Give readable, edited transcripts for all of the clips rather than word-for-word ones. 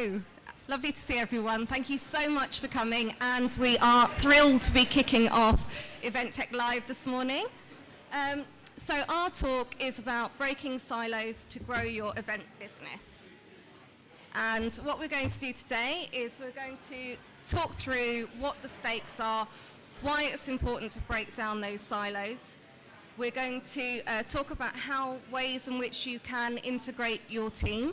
Hello, lovely to see everyone. Thank you so much for coming, and we are thrilled to be kicking off Event Tech Live this morning. So our talk is about breaking silos to grow your event business. And what we're going to do today is we're going to talk through what the stakes are, why it's important to break down those silos. We're going to talk about ways in which you can integrate your team.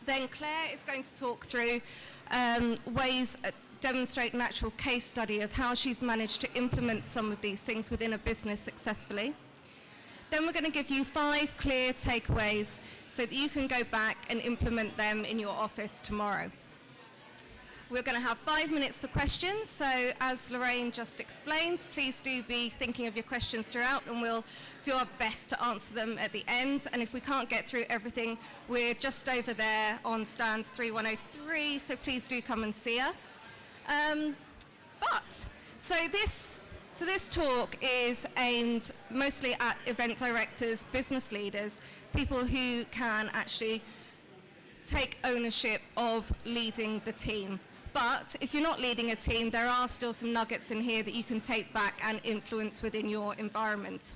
Then Claire is going to talk through ways, demonstrate an actual case study of how she's managed to implement some of these things within a business successfully. Then we're going to give you 5 clear takeaways so that you can go back and implement them in your office tomorrow. We're going to have 5 minutes for questions, so as Lorraine just explained, please do be thinking of your questions throughout, and we'll do our best to answer them at the end. And if we can't get through everything, we're just over there on stand 3103, so please do come and see us. So this talk is aimed mostly at event directors, business leaders, people who can actually take ownership of leading the team. But if you're not leading a team, there are still some nuggets in here that you can take back and influence within your environment.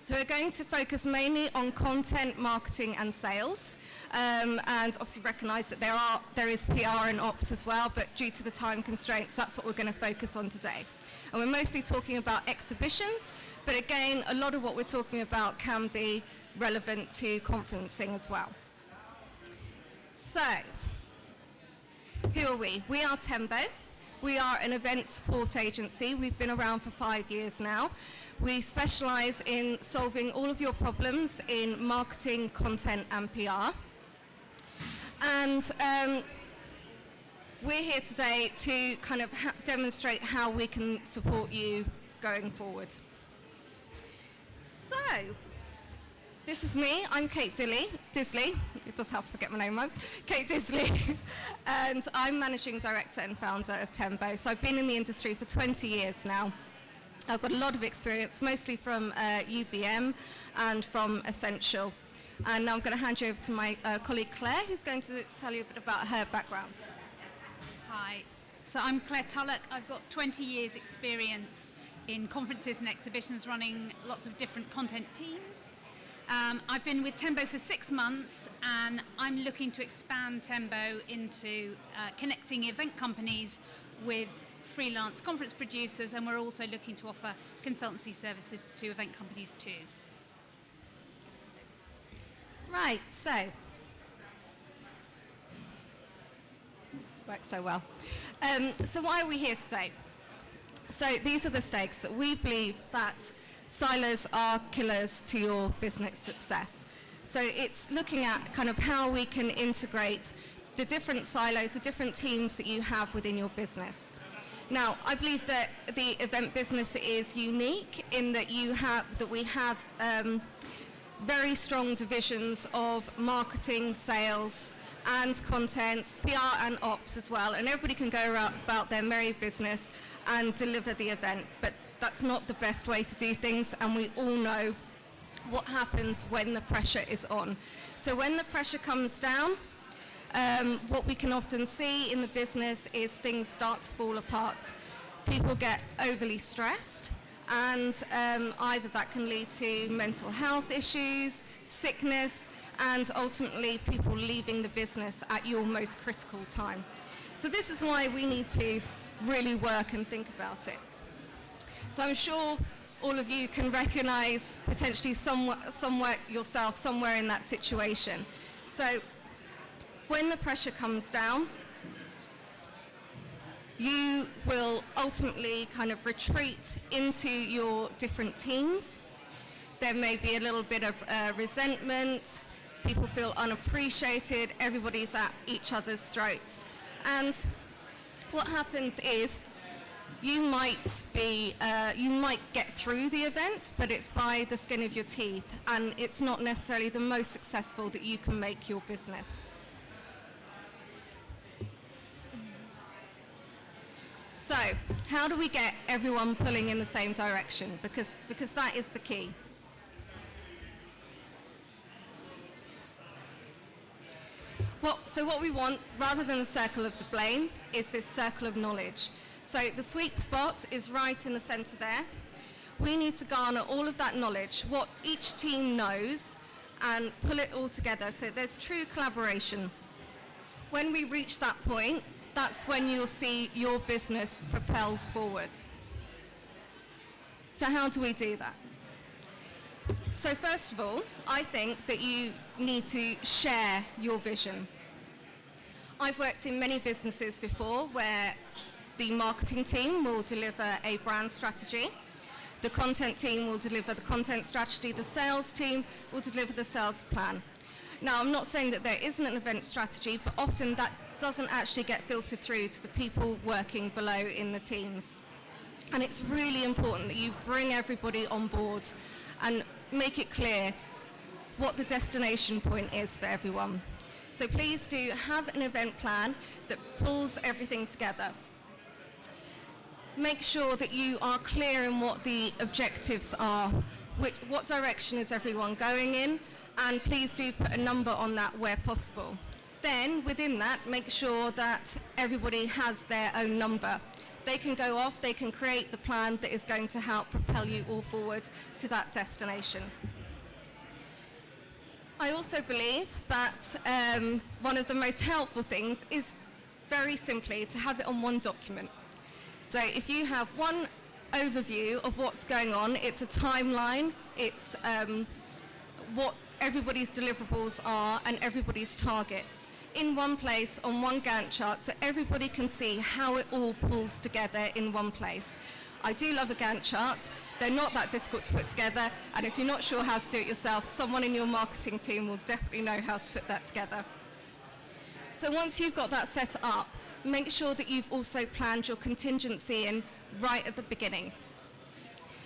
So we're going to focus mainly on content, marketing, and sales, and obviously recognize that there is PR and ops as well, but due to the time constraints, that's what we're going to focus on today. And we're mostly talking about exhibitions, but again, a lot of what we're talking about can be relevant to conferencing as well. So, who are we? We are TEMBO. We are an event support agency. We've been around for 5 years now. We specialize in solving all of your problems in marketing, content, and PR. And we're here today to kind of demonstrate how we can support you going forward. So, this is me. I'm Kate Disley. It does help to forget my name, right? Kate Disley. And I'm Managing Director and Founder of TEMBO. So I've been in the industry for 20 years now. I've got a lot of experience, mostly from UBM and from Essential. And now I'm going to hand you over to my colleague Claire, who's going to tell you a bit about her background. Hi. So I'm Claire Tulloch. I've got 20 years experience in conferences and exhibitions, running lots of different content teams. I've been with TEMBO for 6 months, and I'm looking to expand TEMBO into connecting event companies with freelance conference producers, and we're also looking to offer consultancy services to event companies too. Right, so, works so well. So why are we here today? So these are the stakes that we believe that silos are killers to your business success. So it's looking at kind of how we can integrate the different silos, the different teams that you have within your business. Now, I believe that the event business is unique in that we have very strong divisions of marketing, sales, and content, PR and ops as well, and everybody can go about their merry business and deliver the event. But that's not the best way to do things, and we all know what happens when the pressure is on. So when the pressure comes down, what we can often see in the business is things start to fall apart. People get overly stressed, and either that can lead to mental health issues, sickness, and ultimately people leaving the business at your most critical time. So this is why we need to really work and think about it. So I'm sure all of you can recognize potentially somewhere yourself, somewhere in that situation. So when the pressure comes down, you will ultimately kind of retreat into your different teams. There may be a little bit of resentment, people feel unappreciated, everybody's at each other's throats. And what happens is you might get through the event, but it's by the skin of your teeth, and it's not necessarily the most successful that you can make your business. So, how do we get everyone pulling in the same direction? Because that is the key. So what we want, rather than the circle of the blame, is this circle of knowledge. So the sweet spot is right in the center there. We need to garner all of that knowledge, what each team knows, and pull it all together so there's true collaboration. When we reach that point, that's when you'll see your business propelled forward. So how do we do that? So first of all, I think that you need to share your vision. I've worked in many businesses before where the marketing team will deliver a brand strategy, the content team will deliver the content strategy, the sales team will deliver the sales plan. Now, I'm not saying that there isn't an event strategy, but often that doesn't actually get filtered through to the people working below in the teams. And it's really important that you bring everybody on board and make it clear what the destination point is for everyone. So please do have an event plan that pulls everything together. Make sure that you are clear in what the objectives are, what direction is everyone going in, and please do put a number on that where possible. Then, within that, make sure that everybody has their own number. They can go off, they can create the plan that is going to help propel you all forward to that destination. I also believe that one of the most helpful things is very simply to have it on one document. So if you have one overview of what's going on, it's a timeline, it's what everybody's deliverables are and everybody's targets in one place on one Gantt chart so everybody can see how it all pulls together in one place. I do love a Gantt chart. They're not that difficult to put together, and if you're not sure how to do it yourself, someone in your marketing team will definitely know how to put that together. So once you've got that set up, make sure that you've also planned your contingency in right at the beginning.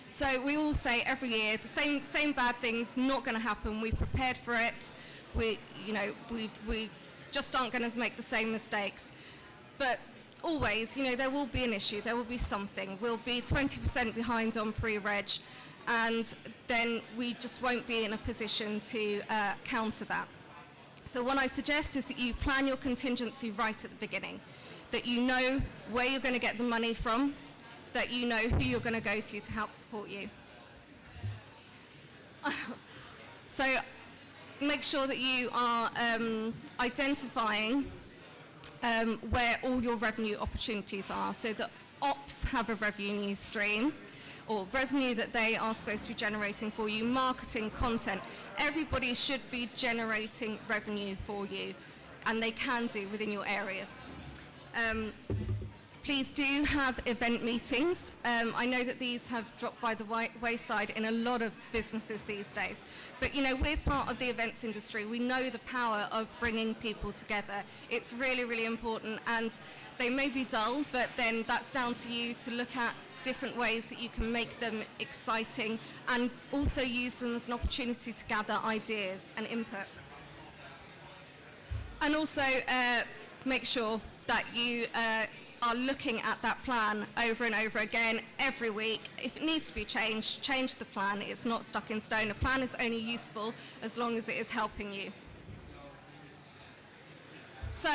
So we all say every year the same bad thing's not going to happen. We've prepared for it. We just aren't going to make the same mistakes. But always, there will be an issue. There will be something. We'll be 20% behind on pre-reg, and then we just won't be in a position to counter that. So what I suggest is that you plan your contingency right at the beginning, that you know where you're going to get the money from, that you know who you're going to go to help support you. So make sure that you are identifying where all your revenue opportunities are, so that ops have a revenue stream or revenue that they are supposed to be generating for you, marketing, content. Everybody should be generating revenue for you, and they can do within your areas. Please do have event meetings. I know that these have dropped by the wayside in a lot of businesses these days. But we're part of the events industry. We know the power of bringing people together. It's really, really important, and they may be dull, but then that's down to you to look at different ways that you can make them exciting and also use them as an opportunity to gather ideas and input. And also make sure that you are looking at that plan over and over again every week. If it needs to be changed, change the plan. It's not stuck in stone. A plan is only useful as long as it is helping you. So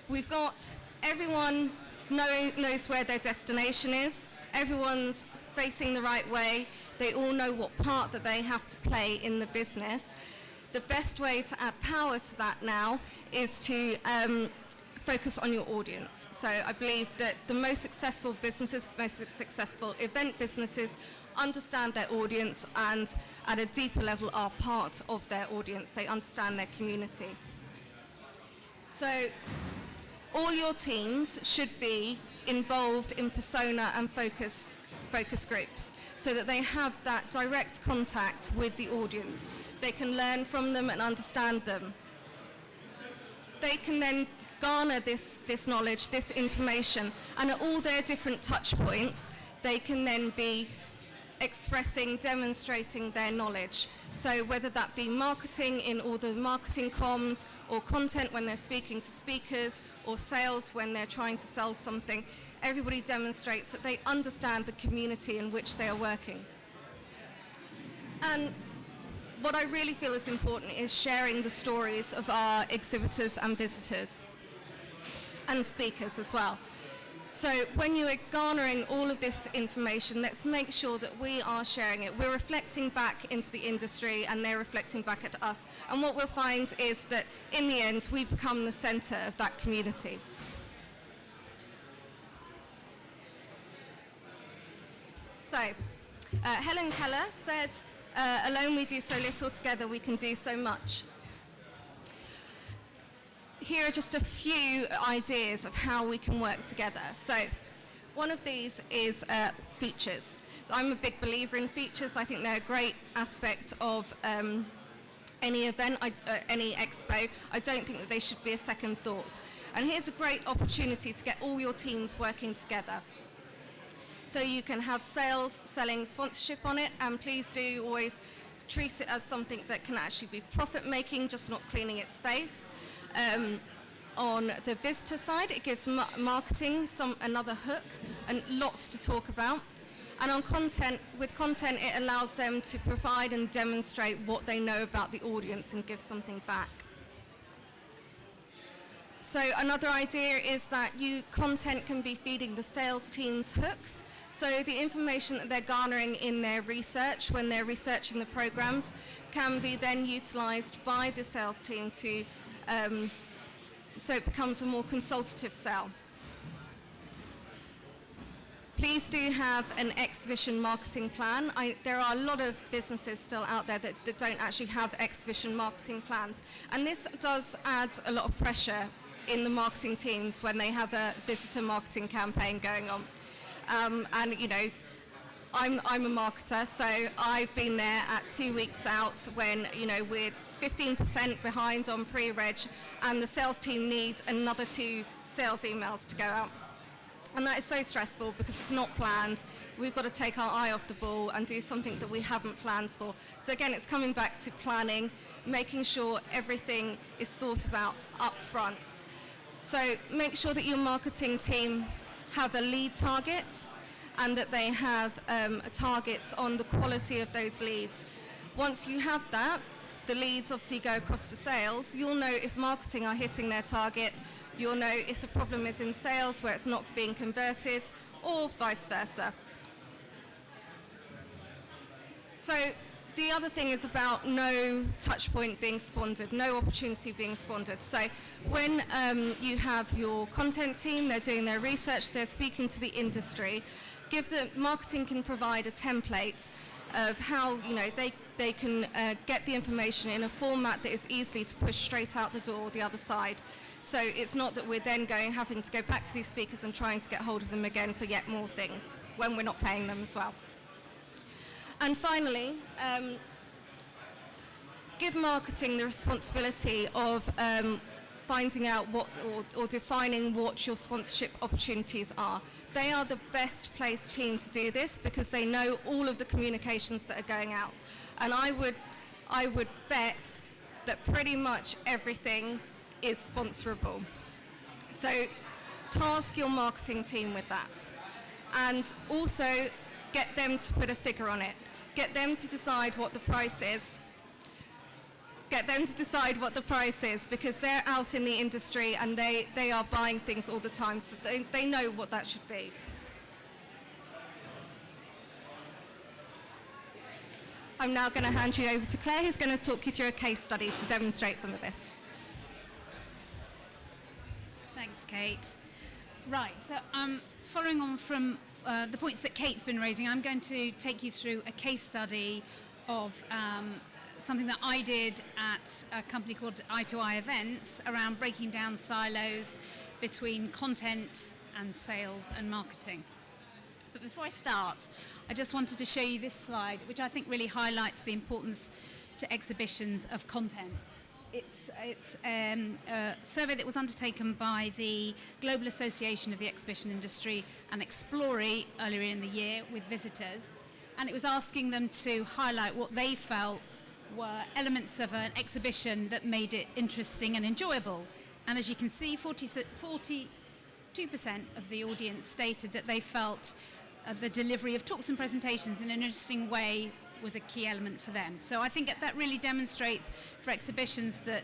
we've got everyone knows where their destination is. Everyone's facing the right way. They all know what part that they have to play in the business. The best way to add power to that now is to focus on your audience. So I believe that the most successful businesses, most successful event businesses understand their audience, and at a deeper level are part of their audience. They understand their community. So all your teams should be involved in persona and focus groups so that they have that direct contact with the audience. They can learn from them and understand them. They can then garner this knowledge, this information, and at all their different touch points, they can then be expressing, demonstrating their knowledge. So whether that be marketing in all the marketing comms, or content when they're speaking to speakers, or sales when they're trying to sell something, everybody demonstrates that they understand the community in which they are working. And what I really feel is important is sharing the stories of our exhibitors and visitors and speakers as well. So when you are garnering all of this information, let's make sure that we are sharing it. We're reflecting back into the industry and they're reflecting back at us. And what we'll find is that in the end, we become the centre of that community. So, Helen Keller said, alone we do so little, together we can do so much. Here are just a few ideas of how we can work together. So one of these is features. So I'm a big believer in features. I think they're a great aspect of any event, any expo. I don't think that they should be a second thought. And here's a great opportunity to get all your teams working together. So you can have sales, selling, sponsorship on it, and please do always treat it as something that can actually be profit-making, just not cleaning its face. On the visitor side, it gives marketing another hook and lots to talk about. And on content, with content, it allows them to provide and demonstrate what they know about the audience and give something back. So another idea is that content can be feeding the sales team's hooks. So the information that they're garnering in their research, when they're researching the programs, can be then utilized by the sales team to so it becomes a more consultative sell. Please do have an exhibition marketing plan. There are a lot of businesses still out there that don't actually have exhibition marketing plans. And this does add a lot of pressure in the marketing teams when they have a visitor marketing campaign going on. And you know, I'm a marketer, so I've been there at 2 weeks out when, you know, we're 15% behind on pre-reg and the sales team need another 2 sales emails to go out. And that is so stressful because it's not planned. We've got to take our eye off the ball and do something that we haven't planned for. So again, it's coming back to planning, making sure everything is thought about up front. So make sure that your marketing team have a lead target and that they have targets on the quality of those leads. Once you have that, the leads obviously go across to sales. You'll know if marketing are hitting their target. You'll know if the problem is in sales where it's not being converted, or vice versa. So the other thing is about no touch point being squandered, no opportunity being squandered. So when you have your content team, they're doing their research, they're speaking to the industry, marketing can provide a template of how, you know, they can get the information in a format that is easily to push straight out the door the other side. So it's not that we're then having to go back to these speakers and trying to get hold of them again for yet more things when we're not paying them as well. And finally, give marketing the responsibility of finding out what or defining what your sponsorship opportunities are. They are the best placed team to do this because they know all of the communications that are going out. And I would bet that pretty much everything is sponsorable. So task your marketing team with that. And also get them to put a figure on it. Get them to decide what the price is. Get them to decide what the price is because they're out in the industry and they are buying things all the time, so they know what that should be. I'm now going to hand you over to Claire, who's going to talk you through a case study to demonstrate some of this. Thanks, Kate. Right, so following on from the points that Kate's been raising, I'm going to take you through a case study of something that I did at a company called Eye2Eye Events around breaking down silos between content and sales and marketing. But before I start, I just wanted to show you this slide, which I think really highlights the importance to exhibitions of content. It's a survey that was undertaken by the Global Association of the Exhibition Industry and Explori earlier in the year with visitors, and it was asking them to highlight what they felt were elements of an exhibition that made it interesting and enjoyable. And as you can see, 42% of the audience stated that they felt the delivery of talks and presentations in an interesting way was a key element for them. So I think that really demonstrates for exhibitions that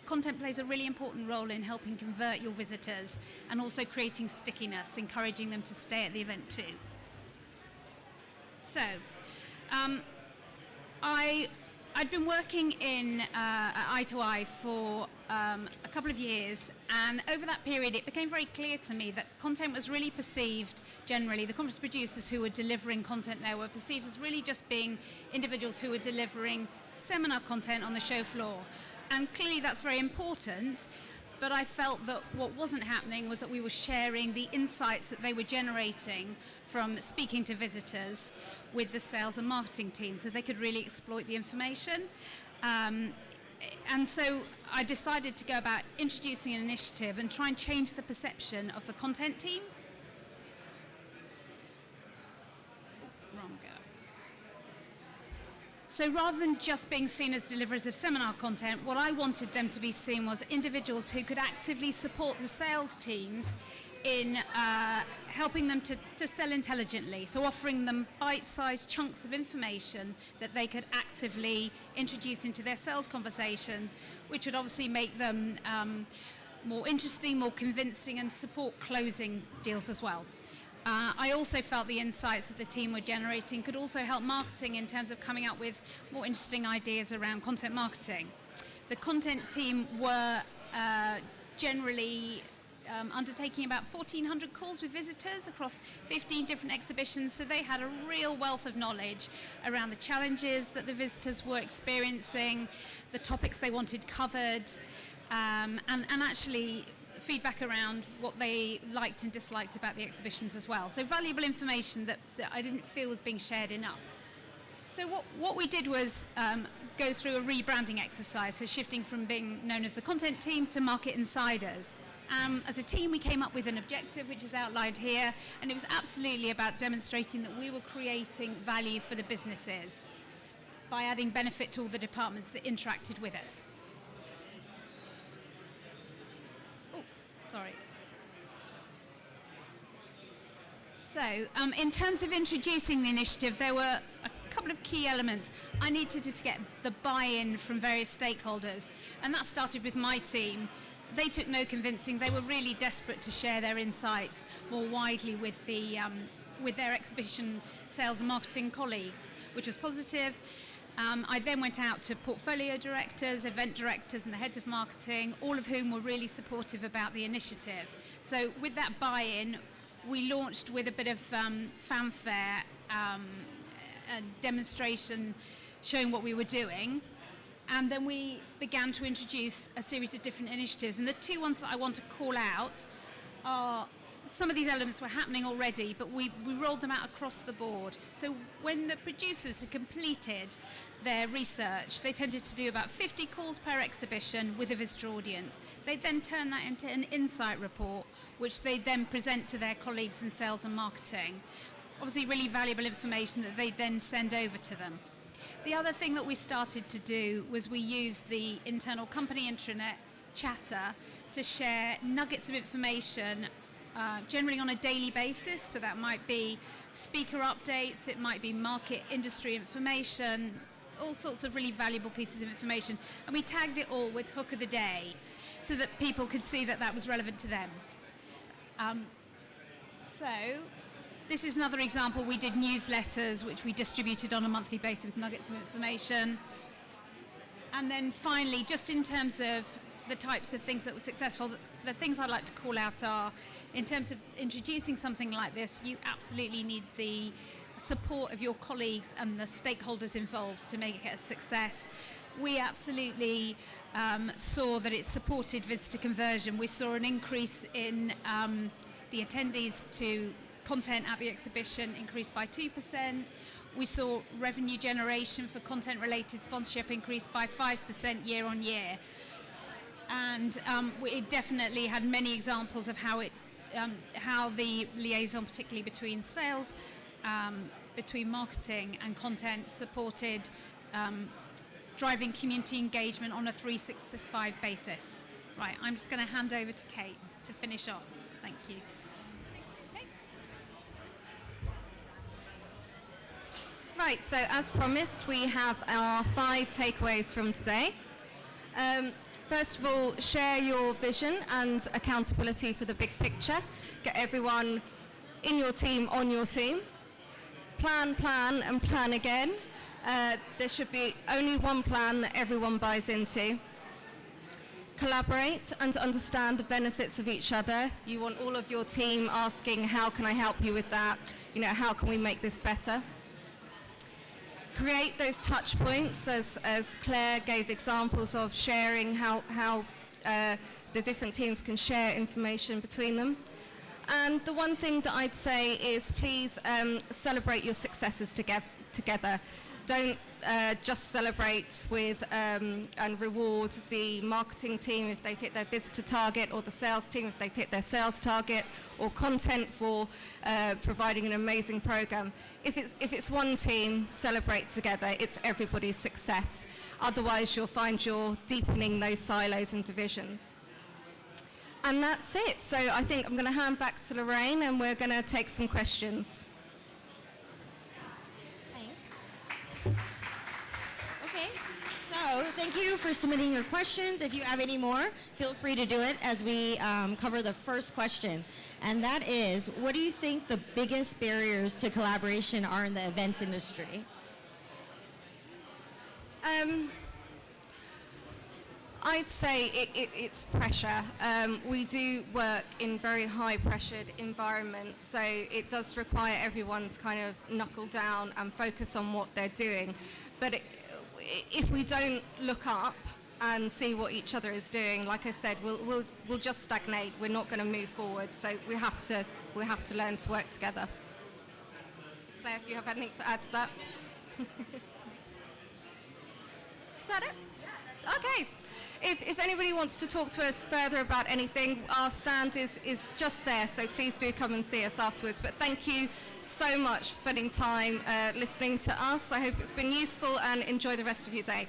content plays a really important role in helping convert your visitors and also creating stickiness, encouraging them to stay at the event too. So I'd been working in Eye to Eye for a couple of years, and over that period it became very clear to me that content was really perceived, generally, the conference producers who were delivering content there were perceived as really just being individuals who were delivering seminar content on the show floor. And clearly that's very important, but I felt that what wasn't happening was that we were sharing the insights that they were generating from speaking to visitors with the sales and marketing team so they could really exploit the information. And so I decided to go about introducing an initiative and try and change the perception of the content team. Oops. Wrong go. So rather than just being seen as deliverers of seminar content, what I wanted them to be seen was individuals who could actively support the sales teams in helping them to sell intelligently, so offering them bite-sized chunks of information that they could actively introduce into their sales conversations, which would obviously make them more interesting, more convincing, and support closing deals as well. I also felt the insights that the team were generating could also help marketing in terms of coming up with more interesting ideas around content marketing. The content team were generally undertaking about 1,400 calls with visitors across 15 different exhibitions, so they had a real wealth of knowledge around the challenges that the visitors were experiencing, the topics they wanted covered, and actually feedback around what they liked and disliked about the exhibitions as well. So valuable information that I didn't feel was being shared enough. So what we did was go through a rebranding exercise, so shifting from being known as the content team to market insiders. As a team, we came up with an objective, which is outlined here, and it was absolutely about demonstrating that we were creating value for the businesses by adding benefit to all the departments that interacted with us. Oh, sorry. So, in terms of introducing the initiative, there were a couple of key elements. I needed to get the buy-in from various stakeholders, and that started with my team. They took no convincing. They were really desperate to share their insights more widely with their exhibition sales and marketing colleagues, which was positive. I then went out to portfolio directors, event directors, and the heads of marketing, all of whom were really supportive about the initiative. So with that buy-in, we launched with a bit of fanfare, a demonstration showing what we were doing. And then we began to introduce a series of different initiatives. And the two ones that I want to call out are, some of these elements were happening already, but we rolled them out across the board. So when the producers had completed their research, they tended to do about 50 calls per exhibition with a visitor audience. They then turn that into an insight report, which they then present to their colleagues in sales and marketing. Obviously really valuable information that they then send over to them. The other thing that we started to do was we used the internal company intranet chatter to share nuggets of information, generally on a daily basis. So that might be speaker updates, it might be market industry information, all sorts of really valuable pieces of information. And we tagged it all with Hook of the Day so that people could see that that was relevant to them. So this is another example. We did newsletters, which we distributed on a monthly basis with nuggets of information. And then finally, just in terms of the types of things that were successful, the things I'd like to call out are, in terms of introducing something like this, you absolutely need the support of your colleagues and the stakeholders involved to make it a success. We absolutely saw that it supported visitor conversion. We saw an increase in the attendees to content at the exhibition increased by 2%. We saw revenue generation for content-related sponsorship increased by 5% year on year. And it definitely had many examples of how the liaison, particularly between sales, between marketing and content, supported driving community engagement on a 365 basis. Right, I'm just going to hand over to Kate to finish off. Thank you. Right, so as promised, we have our 5 takeaways from today. First of all, share your vision and accountability for the big picture. Get everyone in your team on your team. Plan, and plan again. There should be only one plan that everyone buys into. Collaborate and understand the benefits of each other. You want all of your team asking, how can I help you with that? You know, how can we make this better? Create those touch points, as Claire gave examples of sharing how the different teams can share information between them. And the one thing that I'd say is please celebrate your successes together. Don't just celebrate with and reward the marketing team if they've hit their visitor target, or the sales team if they've hit their sales target, or content for providing an amazing program. If it's one team, celebrate together. It's everybody's success. Otherwise, you'll find you're deepening those silos and divisions. And that's it. So I think I'm going to hand back to Lorraine, and we're going to take some questions. Thanks. Okay, so thank you for submitting your questions. If you have any more, feel free to do it as we cover the first question. And that is, what do you think the biggest barriers to collaboration are in the events industry? I'd say it's pressure. We do work in very high-pressured environments, so it does require everyone to kind of knuckle down and focus on what they're doing. But if we don't look up and see what each other is doing, like I said, we'll just stagnate. We're not going to move forward. So we have to learn to work together. Claire, if you have anything to add to that. Is that it? Yeah. Okay. If anybody wants to talk to us further about anything, our stand is just there, so please do come and see us afterwards. But thank you so much for spending time listening to us. I hope it's been useful, and enjoy the rest of your day.